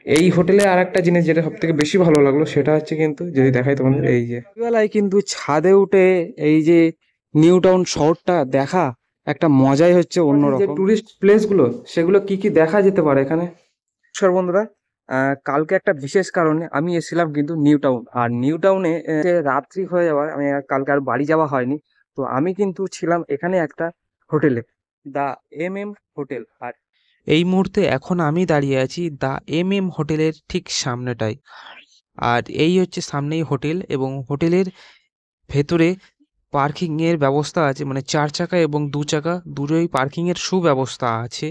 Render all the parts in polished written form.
এই হোটেলে আর একটা জিনিস যেটা সব থেকে বেশি ভালো লাগলো সেটা হচ্ছে কিন্তু যদি দেখাই তোমাদের, এই যে বেলায় কিন্তু ছাদে উঠে এই যে নিউ টাউন শহরটা দেখা একটা মজাই হচ্ছে অন্যরকম। যে টুরিস্ট প্লেস গুলো সেগুলো কি কি দেখা যেতে পারে এখানে। নমস্কার বন্ধুরা, কালকে একটা বিশেষ কারণে আমি এসেছিলাম কিন্তু নিউ টাউন। আর নিউ টাউনে রাত্রি হয়ে যাওয়ার আমি কালকে আর বাড়ি যাওয়া হয়নি। তো আমি কিন্তু ছিলাম এখানে একটা হোটেলে, দা এম হোটেল। আর এই মুহূর্তে এখন আমি দাঁড়িয়ে আছি দা হোটেলের ঠিক সামনেটায়। আর এই হচ্ছে সামনেই হোটেল, এবং হোটেলের ভেতরে পার্কিং এর ব্যবস্থা আছে, মানে ৪ চাকা এবং ২ চাকা দুটোই পার্কিং এর সুব্যবস্থা আছে।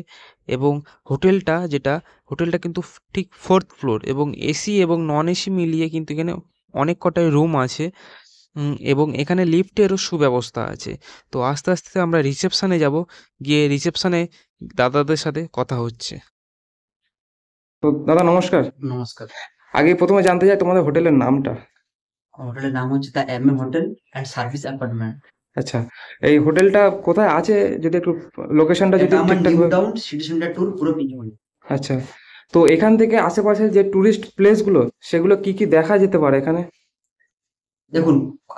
এবং হোটেলটা কিন্তু ঠিক 4th ফ্লোর, এবং এসি এবং নন এসি মিলিয়ে কিন্তু এখানে অনেক কটাই রুম আছে। এবং এখানে লিফটেরও সুব্যবস্থা আছে। তো আস্তে, আস্তে আমরা রিসেপশনে যাব। গিয়ে রিসেপশনে দাদাদের সাথে কথা হচ্ছে। তো দাদা নমস্কার। নমস্কার। আগে প্রথমে জানতে চাই তোমাদের হোটেলের নামটা। হোটেলের নাম হচ্ছে the hotel and service apartment. আচ্ছা, এই হোটেলটা কোথায় আছে যদি একটু লোকেশনটা যদি এটা আমার ঠিকঠাক নিউ ভাবে। টাউন সিটি সেন্টার ট্যুর পুরো পিছনে। আচ্ছা, তো এখান থেকে আশেপাশে যে টুরিস্ট প্লেসগুলো সেগুলো কি কি দেখা যেতে পারে এখানে। দেখুন,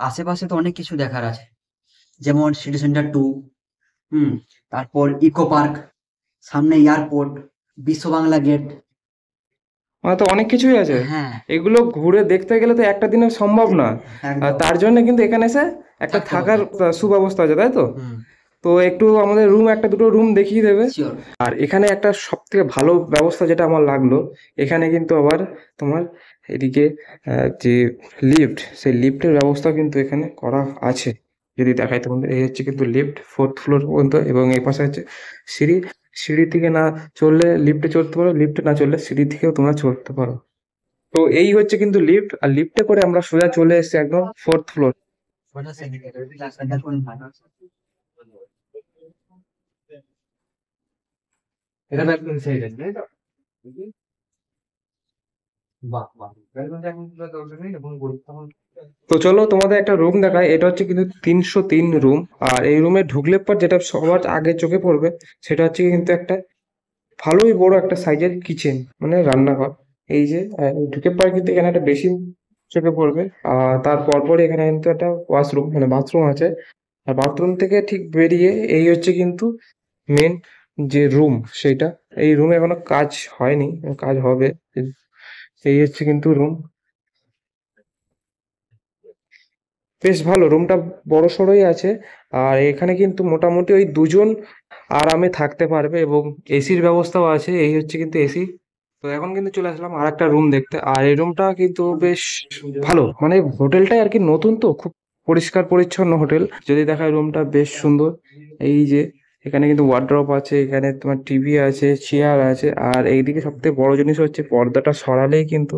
আশেপাশে তো অনেক কিছু দেখার আছে। যেমন সিটি সেন্টার 2, হুম, তারপর ইকো পার্ক, সামনে এয়ারপোর্ট, বিশ্ব বাংলা গেট। মানে তো অনেক কিছুই আছে। হ্যাঁ, এগুলো ঘুরে দেখতে গেলে তো একটা দিনে সম্ভব না। আর একদম তার জন্য কিন্তু এখানে এসে একটা থাকতে হবে। থাকার সুব্যবস্থা আছে, তাই তো? হুম, তো একটু আমাদের রুম একটা দুটো রুম দেখিয়ে দেবে। শিওর। আর এখানে একটা সব থেকে ভালো ব্যবস্থা যেটা আমার লাগলো, এখানে কিন্তু আবার তোমার এদিকে যে লিফট, সেই লিফটের ব্যবস্থা কিন্তু এখানে করা আছে। যদি দেখাই তোমাদের, এই হচ্ছে কিন্তু লিফট 4th ফ্লোর পর্যন্ত, এবং এই পাশে হচ্ছে সিঁড়ি। সিঁড়ি থেকে না চললে লিফটে চড়তে পারো, লিফটে না চললে সিঁড়ি থেকেও তোমরা চড়তে পারো। তো এই হচ্ছে কিন্তু লিফট, আর লিফটে করে আমরা সোজা চলে এসেছি একদম 4th ফ্লোর। এটা একদম সেই তাই তো? বাহ বাহ। তো চলো তোমাদের একটা রুম দেখায়। এটা হচ্ছে কিন্তু 303 রুম। আর এই রুমে ঢুকলে পর যেটা সবার আগে চোখে পড়বে সেটা হচ্ছে কিন্তু একটা ভালোই বড় একটা সাইজের কিচেন, মানে রান্নাঘর। এই যে ঢুকে পর কিন্তু এখানে একটা বেসিন চোখে পড়বে। আর তার পরপরই এখানে কিন্তু একটা ওয়াশরুম, মানে বাথরুম আছে। আর বাথরুম থেকে ঠিক বেরিয়ে এই হচ্ছে কিন্তু মেন যে রুম সেইটা। এই রুমে এখনো কাজ হয়নি, কাজ হবে। এই হচ্ছে কিন্তু রুম, বেশ ভালো রুমটা, বড় সড়োই আছে। আর এখানে কিন্তু মোটামুটি ওই দুজন আরামে থাকতে পারবে, এবং এসির ব্যবস্থাও আছে। এই হচ্ছে কিন্তু এসি। তো এখন কিন্তু চলে আসলাম আর একটা রুম দেখতে। আর এই রুমটা কিন্তু বেশ ভালো, মানে হোটেলটাই আর কি নতুন, তো খুব পরিষ্কার পরিচ্ছন্ন হোটেল। যদি দেখায় রুমটা বেশ সুন্দর। এই যে এখানে কিন্তু ওয়ার্ড্রপ আছে, এখানে তোমার টিভি আছে, চেয়ার আছে। আর এইদিকে সব থেকে বড় জিনিস হচ্ছে পর্দাটা সরালেই কিন্তু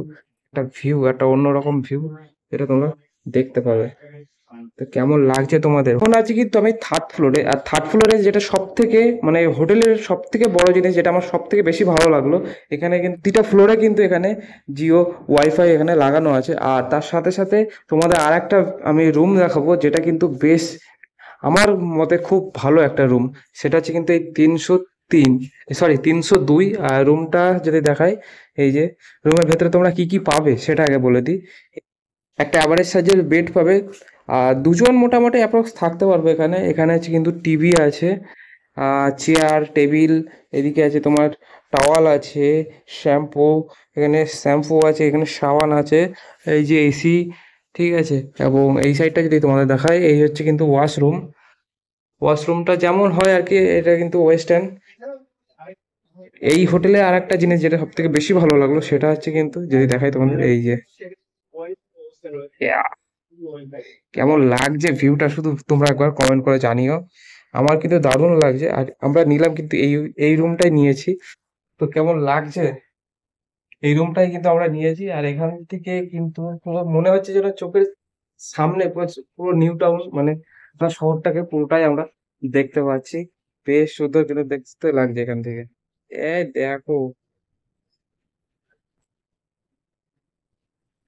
একটা ভিউ, একটা অন্যরকম ভিউ, এটা তোমরা দেখতে পাবে। তো কেমন লাগছে তোমাদের? এখন আছি কিন্তু আমি 3rd ফ্লোরে। আর 3rd ফ্লোরে যেটা সব থেকে, মানে হোটেলের সব থেকে বড় জিনিস যেটা আমার সব থেকে বেশি ভালো লাগলো, এখানে কিন্তু 3টা ফ্লোরে কিন্তু এখানে জিও ওয়াইফাই এখানে লাগানো আছে। আর তার সাথে সাথে তোমাদের আর একটা আমি রুম দেখাবো যেটা কিন্তু বেশ আমার মতে খুব ভালো একটা রুম। সেটা হচ্ছে কিন্তু এই 303, সরি 302 রুমটা যদি দেখাই। এই যে রুমের ভেতরে তোমরা কি কি পাবে সেটা আগে বলে দিই। একটা অ্যাভারেজ সাইজের বেড পাবে। আর দুজন মোটামুটি অ্যাপ্রক্স থাকতে পারবে এখানে। এখানে আছে কিন্তু টিভি আছে, চেয়ার টেবিল, এদিকে আছে তোমার টাওয়াল আছে, শ্যাম্পু, এখানে শ্যাম্পু আছে, এখানে সাবান আছে। এই যে এসি, ঠিক আছে। এবং এই সাইডটা যদি তোমাদের দেখায়, এই হচ্ছে কিন্তু ওয়াশরুম। ওয়াশরুমটা যেমন হয় আর কি, এটা কিন্তু ওয়েস্টার্ন। এই হোটেলে আর একটা জিনিস যেটা সব থেকে বেশি ভালো লাগলো সেটা হচ্ছে কিন্তু যদি দেখাই তোমাদের, এই যে কেমন লাগছে ভিউটা শুধু তোমরা একবার কমেন্ট করে জানিও। আমার কিন্তু দারুণ লাগছে। আর আমরা নিলাম কিন্তু এই এই রুমটাই নিয়েছি। তো কেমন লাগছে, এই রুমটাই কিন্তু আমরা নিয়েছি। আর এখান থেকে কিন্তু পুরো মনে হচ্ছে যেন চোখের সামনে পুরো পুরো নিউ টাউন, মানে পুরো শহরটাকে পুরোটাই আমরা দেখতে পাচ্ছি। বেশ সুন্দর কিন্তু দেখতে লাগছে এখান থেকে। দেখো,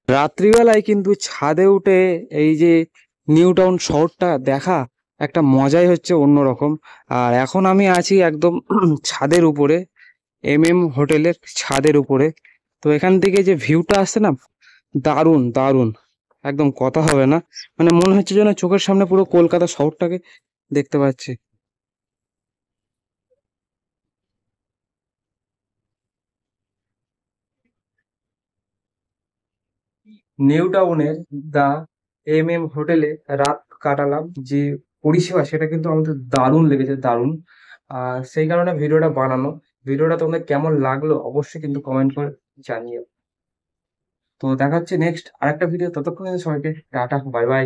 রাত্রিবেলায় কিন্তু ছাদে উঠে এই যে নিউ টাউন শহরটা দেখা একটা মজাই হচ্ছে অন্যরকম। আর এখন আমি আছি একদম ছাদের উপরে, হোটেলের ছাদের উপরে। তো এখান থেকে যে ভিউটা আসছে না, দারুণ দারুণ, একদম কথা হবে না। মানে মনে হচ্ছে যেন চোখের সামনে পুরো কলকাতা শহরটাকে দেখতে পাচ্ছি। নিউ টাউনের দা হোটেলে রাত কাটালাম। যে পরিষেবা সেটা কিন্তু আমাদের দারুণ লেগেছে, দারুণ। আর সেই কারণে ভিডিওটা বানানো। ভিডিওটা তোমাদের কেমন লাগলো অবশ্যই কিন্তু কমেন্ট করে জানিও। তো দেখা হচ্ছে নেক্সট আরেকটা ভিডিও, ততক্ষণ কিন্তু সবাইকে টাটা, বাই বাই।